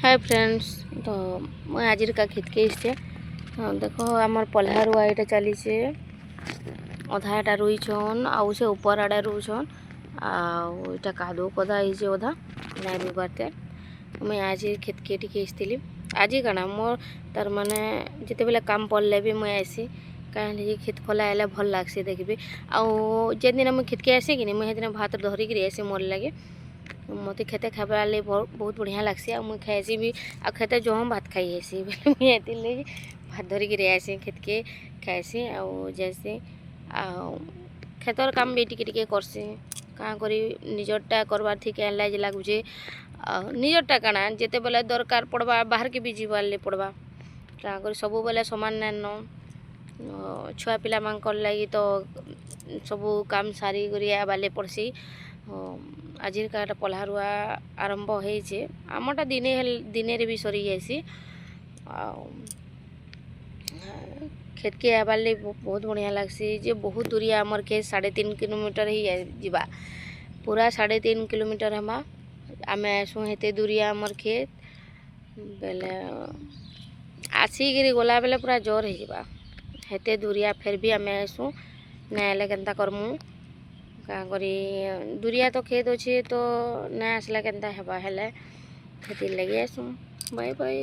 Hi friends. तो मैं आज का खेत के इससे देख आमर पल्हा रुआ ये चली अधा एटा रुईछन आउ से ऊपर आड़े रुछन आटा कादो कदा हो अधा ना रुबारते मुझे आज खेत के टी आज कण मोर तार माने जिते बेले काम पड़े भी मुझे आसी कहीं खेत खला आए भल लगसी देखी आउ जेन दिन मुझे खेत के आसे कि मुझे दिन भात धरिक आसे मोर लगे मत खेते खाइबा बहुत बढ़िया लगसी आ मुझे खाइसी भी आ खेते जो हम भात खाई आसी बोले मुझे भात धरिक आसी खेत के खाइसी आउ जैसे खेतर काम भी टिके करसी कहाँ करी निजरटा करवार थी क्या लाज लगुचे निजरटा काना जिते बेले दरकार पड़वा बाहर के भी जीवार पड़वा कहाँ कर सब बेले सामान नान छुआ पिला मानकर लगी तो सबू काम सारी कर बाले पड़सी आज का पल्हा रुआ आरंभ होइछे आमटा दिने भी सरी जासी खेत के आबार ले बहुत बढ़िया लगसी जे बहुत दूरिया आमर खेत 3.5 किलोमीटर ही जीवा पूरा 3.5 किलोमीटर हमा आम आसू हेते दूरिया आमर खेत बेले आसिक गला बेले पूरा जोर हो हेते दूरिया फिर भी आम आसू ना केन्ता करमु कहाँ करी दूरिया तो खेत अच्छे तो ना आसला केन्ता हेबा हेले हेतिर लगे आसू बाय बाय।